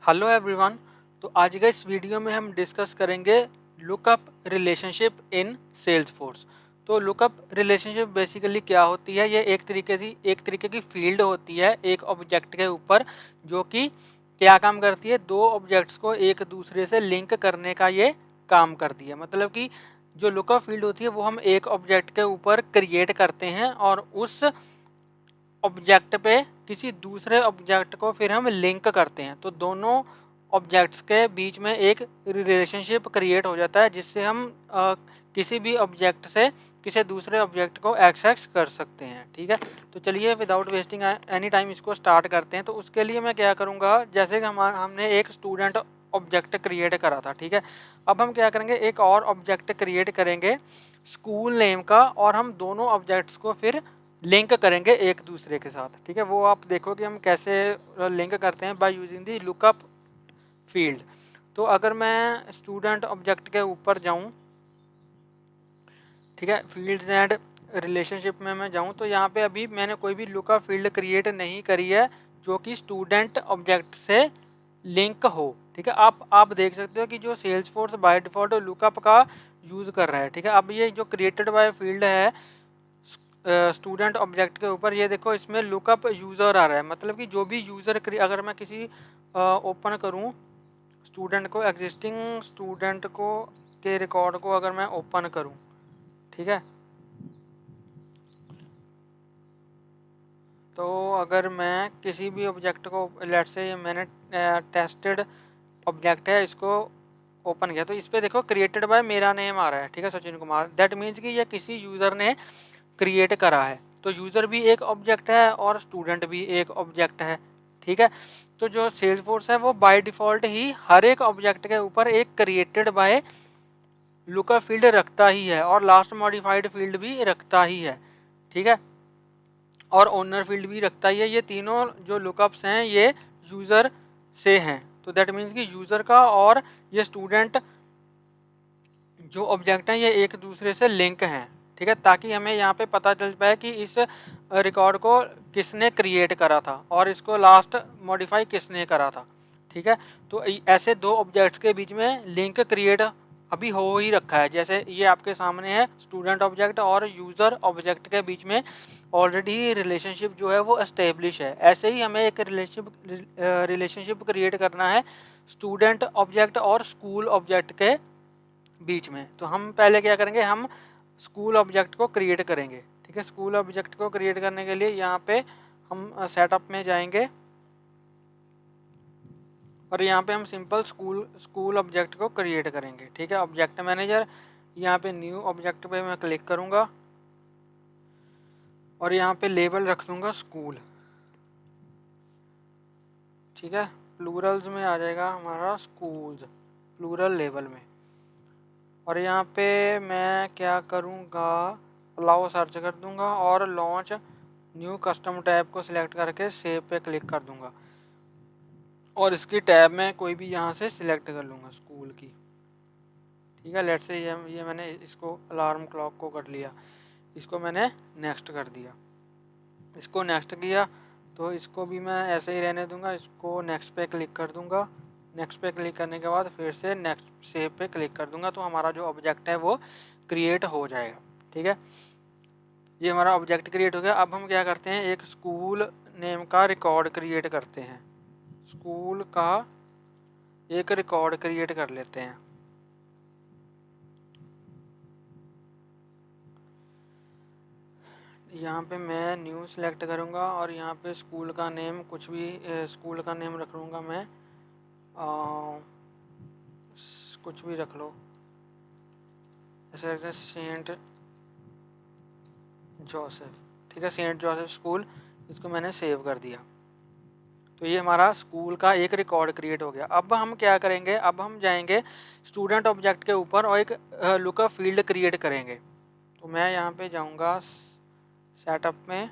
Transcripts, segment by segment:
Hello everyone. तो आज के इस वीडियो में हम डिस्कस करेंगे लुकअप रिलेशनशिप इन सेल्सफोर्स। तो लुकअप रिलेशनशिप बेसिकली क्या होती है? ये एक तरीके की फील्ड होती है एक ऑब्जेक्ट के ऊपर, जो कि क्या काम करती है? दो ऑब्जेक्ट्स को एक दूसरे से लिंक करने का ये काम करती है। मतलब कि जो लुकअप फील्ड होती है वो हम एक ऑब्जेक्ट के ऊपर क्रिएट करते हैं और उस ऑब्जेक्ट पे किसी दूसरे ऑब्जेक्ट को फिर हम लिंक करते हैं, तो दोनों ऑब्जेक्ट्स के बीच में एक रिलेशनशिप क्रिएट हो जाता है, जिससे हम किसी भी ऑब्जेक्ट से किसी दूसरे ऑब्जेक्ट को एक्सेस कर सकते हैं। ठीक है, तो चलिए विदाउट वेस्टिंग एनी टाइम इसको स्टार्ट करते हैं। तो उसके लिए मैं क्या करूँगा, जैसे कि हमने एक स्टूडेंट ऑब्जेक्ट क्रिएट करा था। ठीक है, अब हम क्या करेंगे, एक और ऑब्जेक्ट क्रिएट करेंगे स्कूल नेम का, और हम दोनों ऑब्जेक्ट्स को फिर लिंक करेंगे एक दूसरे के साथ। ठीक है, वो आप देखो कि हम कैसे लिंक करते हैं, by using the lookup field. तो अगर मैं स्टूडेंट ऑब्जेक्ट के ऊपर जाऊं, ठीक है, फील्ड्स एंड रिलेशनशिप में मैं जाऊं, तो यहाँ पे अभी मैंने कोई भी लुकअप फील्ड क्रिएट नहीं करी है जो कि स्टूडेंट ऑब्जेक्ट से लिंक हो। ठीक है, आप देख सकते हो कि जो सेल्सफोर्स बाय डिफॉल्ट लुकअप का यूज़ कर रहा है। ठीक है, अब ये जो क्रिएटेड बाय फील्ड है स्टूडेंट ऑब्जेक्ट के ऊपर, ये देखो इसमें लुकअप यूज़र आ रहा है। मतलब कि जो भी यूज़र, अगर मैं किसी ओपन करूं स्टूडेंट को, एग्जिस्टिंग स्टूडेंट को के रिकॉर्ड को अगर मैं ओपन करूं, ठीक है, तो अगर मैं किसी भी ऑब्जेक्ट को, लेट्स से ये मैंने टेस्टेड ऑब्जेक्ट है, इसको ओपन किया, तो इस पर देखो क्रिएटेड बाय मेरा नेम आ रहा है। ठीक है, सचिन कुमार। दैट मीन्स कि ये किसी यूज़र ने क्रिएट करा है। तो यूज़र भी एक ऑब्जेक्ट है और स्टूडेंट भी एक ऑब्जेक्ट है। ठीक है, तो जो सेल्सफोर्स है वो बाय डिफ़ॉल्ट ही हर एक ऑब्जेक्ट के ऊपर एक क्रिएटेड बाय लुकअप फील्ड रखता ही है, और लास्ट मॉडिफाइड फील्ड भी रखता ही है। ठीक है, और ओनर फील्ड भी रखता ही है। ये तीनों जो लुकअप्स हैं ये यूज़र से हैं। तो दैट मीन्स कि यूज़र का और ये स्टूडेंट जो ऑब्जेक्ट हैं ये एक दूसरे से लिंक हैं। ठीक है, ताकि हमें यहाँ पे पता चल पाए कि इस रिकॉर्ड को किसने क्रिएट करा था और इसको लास्ट मॉडिफाई किसने करा था। ठीक है, तो ऐसे दो ऑब्जेक्ट्स के बीच में लिंक क्रिएट अभी हो ही रखा है। जैसे ये आपके सामने है, स्टूडेंट ऑब्जेक्ट और यूज़र ऑब्जेक्ट के बीच में ऑलरेडी रिलेशनशिप जो है वो एस्टेब्लिश है। ऐसे ही हमें एक रिलेशनशिप क्रिएट करना है स्टूडेंट ऑब्जेक्ट और स्कूल ऑब्जेक्ट के बीच में। तो हम पहले क्या करेंगे, हम स्कूल ऑब्जेक्ट को क्रिएट करेंगे। ठीक है, स्कूल ऑब्जेक्ट को क्रिएट करने के लिए यहाँ पे हम सेटअप में जाएंगे और यहाँ पे हम सिंपल स्कूल ऑब्जेक्ट को क्रिएट करेंगे। ठीक है, ऑब्जेक्ट मैनेजर, यहाँ पे न्यू ऑब्जेक्ट पे मैं क्लिक करूँगा और यहाँ पे लेबल रख दूँगा स्कूल। ठीक है, प्लूरल्स में आ जाएगा हमारा स्कूल्स, प्लूरल लेवल में। और यहाँ पे मैं क्या करूँगा, अलाउ सर्च कर दूँगा और लॉन्च न्यू कस्टम टैब को सिलेक्ट करके सेव पे क्लिक कर दूँगा और इसकी टैब में कोई भी यहाँ से सिलेक्ट कर लूँगा स्कूल की। ठीक है, लेट्स से ये मैंने इसको अलार्म क्लॉक को कर लिया, इसको मैंने नेक्स्ट कर दिया, इसको नेक्स्ट किया, तो इसको भी मैं ऐसे ही रहने दूँगा। इसको नेक्स्ट पे क्लिक कर दूँगा, नेक्स्ट पे क्लिक करने के बाद फिर से नेक्स्ट सेव पे क्लिक कर दूँगा, तो हमारा जो ऑब्जेक्ट है वो क्रिएट हो जाएगा। ठीक है, ये हमारा ऑब्जेक्ट क्रिएट हो गया। अब हम क्या करते हैं, एक स्कूल नेम का रिकॉर्ड क्रिएट करते हैं, स्कूल का एक रिकॉर्ड क्रिएट कर लेते हैं। यहाँ पे मैं न्यू सेलेक्ट करूँगा और यहाँ पे स्कूल का नेम कुछ भी स्कूल का नेम रख लूँगा मैं, कुछ भी रख लो, ऐसे रखते हैं सेंट जोसेफ। ठीक है, सेंट जोसेफ स्कूल, इसको मैंने सेव कर दिया। तो ये हमारा स्कूल का एक रिकॉर्ड क्रिएट हो गया। अब हम क्या करेंगे, अब हम जाएंगे स्टूडेंट ऑब्जेक्ट के ऊपर और एक लुकअप फील्ड क्रिएट करेंगे। तो मैं यहाँ पे जाऊँगा सेटअप में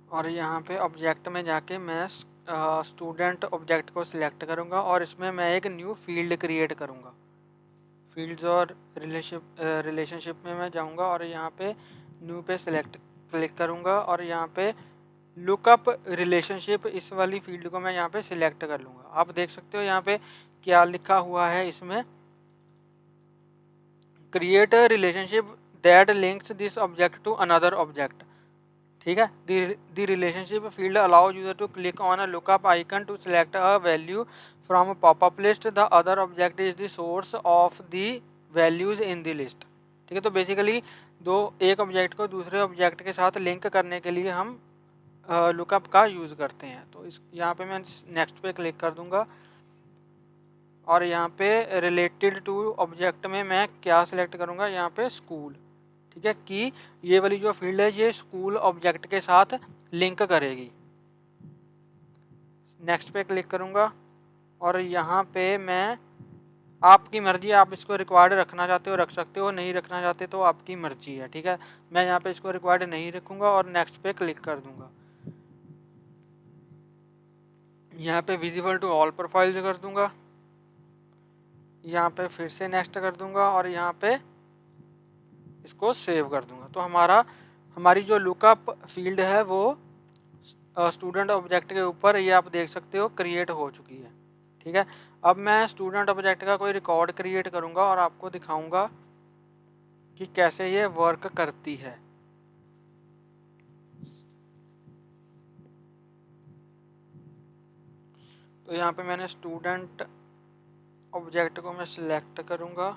और यहाँ पे ऑब्जेक्ट में जाके मैं स्टूडेंट ऑब्जेक्ट को सिलेक्ट करूँगा और इसमें मैं एक न्यू फील्ड क्रिएट करूँगा। फील्ड्स और रिलेशनशिप में मैं जाऊँगा और यहाँ पे न्यू पे सिलेक्ट क्लिक करूँगा और यहाँ पे लुकअप रिलेशनशिप, इस वाली फील्ड को मैं यहाँ पे सिलेक्ट कर लूँगा। आप देख सकते हो यहाँ पे क्या लिखा हुआ है इसमें, create a relationship that links this object to another object. ठीक है, the relationship field allow user to click on a lookup icon to select a value from a popup list, the other object is the source of the values in the list. ठीक है, तो basically एक object को दूसरे object के साथ link करने के लिए हम लुकअप का यूज़ करते हैं। तो इस यहाँ पे मैं नेक्स्ट पे क्लिक कर दूंगा और यहाँ पे रिलेटेड टू ऑब्जेक्ट में मैं क्या सिलेक्ट करूँगा, यहाँ पे स्कूल। ठीक है, कि ये वाली जो फील्ड है ये स्कूल ऑब्जेक्ट के साथ लिंक करेगी। नेक्स्ट पे क्लिक करूँगा और यहाँ पे मैं, आपकी मर्जी, आप इसको रिक्वायर्ड रखना चाहते हो रख सकते हो, नहीं रखना चाहते तो आपकी मर्जी है। ठीक है, मैं यहाँ पे इसको रिक्वायर्ड नहीं रखूँगा और नेक्स्ट पे क्लिक कर दूँगा। यहाँ पे विजिबल टू ऑल प्रोफाइल्स कर दूँगा, यहाँ पे फिर से नेक्स्ट कर दूँगा और यहाँ पे इसको सेव कर दूँगा। तो हमारी जो लुकअप फील्ड है वो स्टूडेंट ऑब्जेक्ट के ऊपर, ये आप देख सकते हो, क्रिएट हो चुकी है। ठीक है, अब मैं स्टूडेंट ऑब्जेक्ट का कोई रिकॉर्ड क्रिएट करूँगा और आपको दिखाऊँगा कि कैसे ये वर्क करती है। तो यहाँ पे मैंने स्टूडेंट ऑब्जेक्ट को मैं सिलेक्ट करूँगा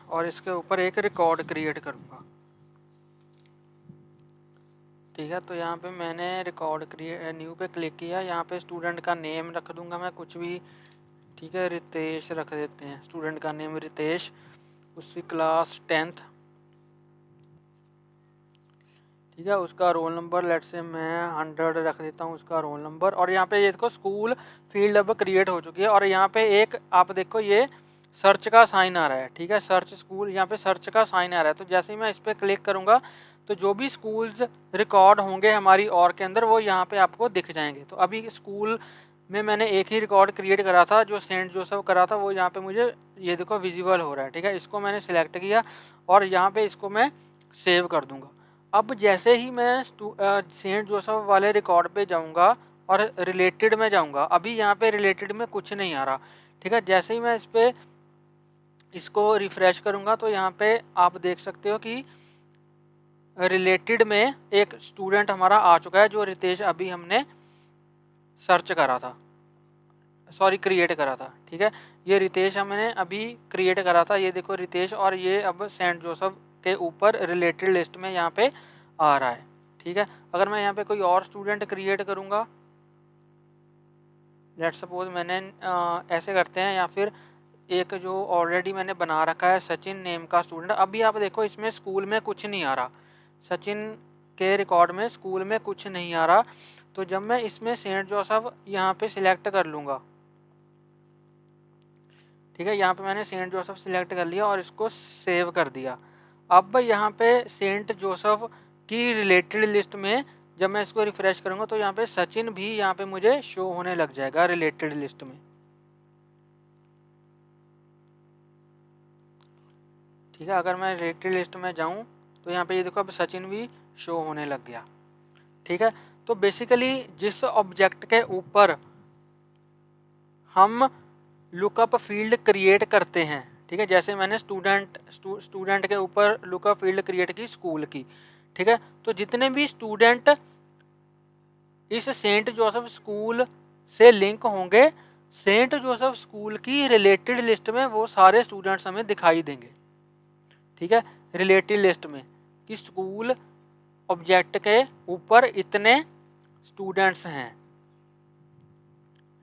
और इसके ऊपर एक रिकॉर्ड क्रिएट करूँगा। ठीक है, तो यहाँ पे मैंने रिकॉर्ड क्रिएट न्यू पे क्लिक किया, यहाँ पे स्टूडेंट का नेम रख दूँगा मैं कुछ भी। ठीक है, रितेश रख देते हैं, स्टूडेंट का नेम रितेश, उसकी क्लास 10th। ठीक है, उसका रोल नंबर लेट से मैं 100 रख देता हूँ उसका रोल नंबर। और यहाँ पे ये देखो स्कूल फील्ड अब क्रिएट हो चुकी है और यहाँ पे एक आप देखो ये सर्च का साइन आ रहा है। ठीक है, सर्च स्कूल, यहाँ पे सर्च का साइन आ रहा है। तो जैसे ही मैं इस पर क्लिक करूँगा तो जो भी स्कूल्स रिकॉर्ड होंगे हमारी और के अंदर वो यहाँ पे आपको दिख जाएंगे। तो अभी स्कूल में मैंने एक ही रिकॉर्ड क्रिएट करा था जो सेंट जोसेफ करा था, वो यहाँ पे मुझे ये देखो विजिबल हो रहा है। ठीक है, इसको मैंने सिलेक्ट किया और यहाँ पे इसको मैं सेव कर दूँगा। अब जैसे ही मैं सेंट जोसेफ वाले रिकॉर्ड पे जाऊँगा और रिलेटेड में जाऊँगा, अभी यहाँ पे रिलेटेड में कुछ नहीं आ रहा। ठीक है, जैसे ही मैं इसको रिफ़्रेश करूँगा तो यहाँ पे आप देख सकते हो कि रिलेटेड में एक स्टूडेंट हमारा आ चुका है जो रितेश अभी हमने सर्च करा था, सॉरी क्रिएट करा था। ठीक है, ये रितेश हमने अभी क्रिएट करा था, ये देखो रितेश, और ये अब सेंट जोसेफ के ऊपर रिलेटेड लिस्ट में यहाँ पे आ रहा है। ठीक है, अगर मैं यहाँ पे कोई और स्टूडेंट क्रिएट करूँगा, लेट्स सपोज मैंने ऐसे करते हैं, या फिर एक जो ऑलरेडी मैंने बना रखा है सचिन नेम का स्टूडेंट, अभी आप देखो इसमें स्कूल में कुछ नहीं आ रहा, सचिन के रिकॉर्ड में स्कूल में कुछ नहीं आ रहा। तो जब मैं इसमें सेंट जोसेफ यहाँ पे सिलेक्ट कर लूँगा, ठीक है, यहाँ पे मैंने सेंट जोसेफ सिलेक्ट कर लिया और इसको सेव कर दिया। अब यहाँ पे सेंट जोसेफ की रिलेटेड लिस्ट में जब मैं इसको रिफ्रेश करूँगा तो यहाँ पे सचिन भी यहाँ पे मुझे शो होने लग जाएगा रिलेटेड लिस्ट में। ठीक है, अगर मैं रिलेटेड लिस्ट में जाऊँ तो यहाँ पे ये देखो अब सचिन भी शो होने लग गया। ठीक है, तो बेसिकली जिस ऑब्जेक्ट के ऊपर हम लुकअप फील्ड क्रिएट करते हैं, ठीक है, जैसे मैंने स्टूडेंट के ऊपर लुकअप फील्ड क्रिएट की स्कूल की। ठीक है, तो जितने भी स्टूडेंट इस सेंट जोसेफ स्कूल से लिंक होंगे, सेंट जोसेफ स्कूल की रिलेटेड लिस्ट में वो सारे स्टूडेंट्स हमें दिखाई देंगे। ठीक है, रिलेटेड लिस्ट में कि स्कूल ऑब्जेक्ट के ऊपर इतने स्टूडेंट्स हैं।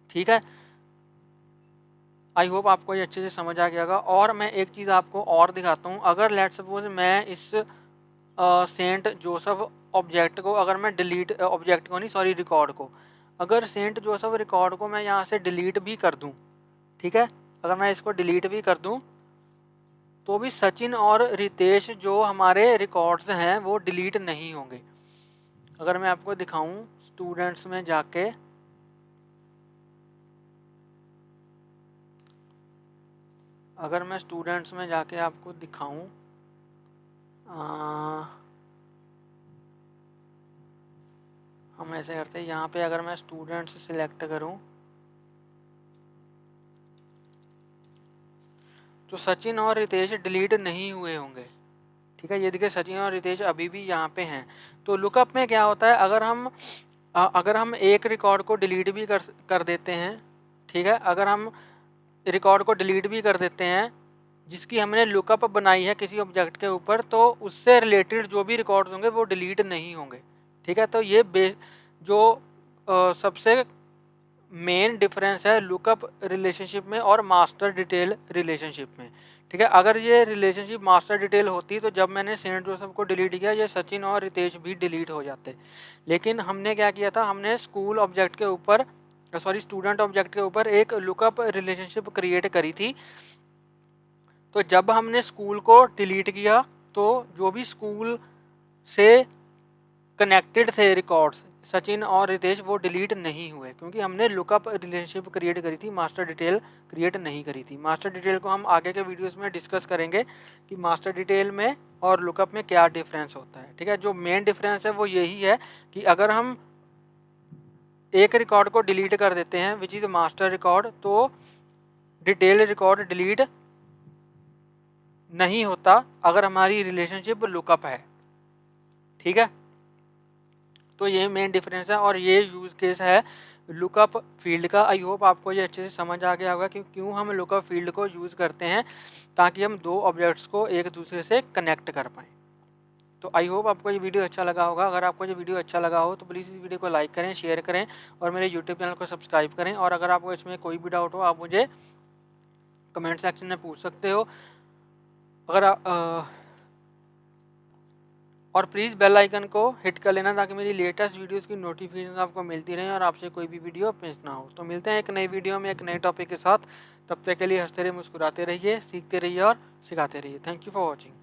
ठीक है, आई होप आपको ये अच्छे से समझ आ गया होगा। और मैं एक चीज़ आपको और दिखाता हूँ, अगर लेट सपोज मैं इस सेंट जोसेफ ऑब्जेक्ट को, अगर मैं डिलीट ऑब्जेक्ट को नहीं, सॉरी रिकॉर्ड को, अगर सेंट जोसेफ रिकॉर्ड को मैं यहाँ से डिलीट भी कर दूँ, ठीक है, अगर मैं इसको डिलीट भी कर दूँ तो भी सचिन और रितेश जो हमारे रिकॉर्ड्स हैं वो डिलीट नहीं होंगे। अगर मैं आपको दिखाऊं स्टूडेंट्स में जाके, अगर मैं स्टूडेंट्स में जाके आपको दिखाऊं, हम ऐसे करते हैं, यहाँ पे अगर मैं स्टूडेंट्स सिलेक्ट करूँ तो सचिन और रितेश डिलीट नहीं हुए होंगे, ठीक है। ये देखिए सचिन और रितेश अभी भी यहाँ पे हैं। तो लुकअप में क्या होता है, अगर हम एक रिकॉर्ड को डिलीट भी कर देते हैं, ठीक है, अगर हम रिकॉर्ड को डिलीट भी कर देते हैं जिसकी हमने लुकअप बनाई है किसी ऑब्जेक्ट के ऊपर, तो उससे रिलेटेड जो भी रिकॉर्ड्स होंगे वो डिलीट नहीं होंगे, ठीक है। तो ये जो सबसे मेन डिफरेंस है लुकअप रिलेशनशिप में और मास्टर डिटेल रिलेशनशिप में, ठीक है। अगर ये रिलेशनशिप मास्टर डिटेल होती तो जब मैंने सेंट जोसेफ को डिलीट किया ये सचिन और रितेश भी डिलीट हो जाते, लेकिन हमने क्या किया था, हमने स्कूल ऑब्जेक्ट के ऊपर स्टूडेंट ऑब्जेक्ट के ऊपर एक लुकअप रिलेशनशिप क्रिएट करी थी। तो जब हमने स्कूल को डिलीट किया तो जो भी स्कूल से कनेक्टेड थे रिकॉर्ड्स सचिन और रितेश वो डिलीट नहीं हुए, क्योंकि हमने लुकअप रिलेशनशिप क्रिएट करी थी, मास्टर डिटेल क्रिएट नहीं करी थी। मास्टर डिटेल को हम आगे के वीडियोस में डिस्कस करेंगे कि मास्टर डिटेल में और लुकअप में क्या डिफरेंस होता है, ठीक है। जो मेन डिफरेंस है वो यही है कि अगर हम एक रिकॉर्ड को डिलीट कर देते हैं विच इज़ मास्टर रिकॉर्ड, तो डिटेल रिकॉर्ड डिलीट नहीं होता अगर हमारी रिलेशनशिप लुकअप है, ठीक है। तो ये मेन डिफरेंस है और ये यूज़ केस है लुकअप फील्ड का। आई होप आपको ये अच्छे से समझ आ गया होगा कि क्यों हम लुकअप फील्ड को यूज़ करते हैं, ताकि हम दो ऑब्जेक्ट्स को एक दूसरे से कनेक्ट कर पाएँ। तो आई होप आपको ये वीडियो अच्छा लगा होगा। अगर आपको ये वीडियो अच्छा लगा हो तो प्लीज़ इस वीडियो को लाइक करें, शेयर करें और मेरे यूट्यूब चैनल को सब्सक्राइब करें। और अगर आपको इसमें कोई भी डाउट हो आप मुझे कमेंट सेक्शन में पूछ सकते हो। और प्लीज़ बेल आइकन को हिट कर लेना ताकि मेरी लेटेस्ट वीडियोस की नोटिफिकेशन आपको मिलती रहे और आपसे कोई भी वीडियो मिस ना हो। तो मिलते हैं एक नई वीडियो में एक नए टॉपिक के साथ। तब तक के लिए हंसते रहिए, मुस्कुराते रहिए, सीखते रहिए और सिखाते रहिए। Thank you for watching.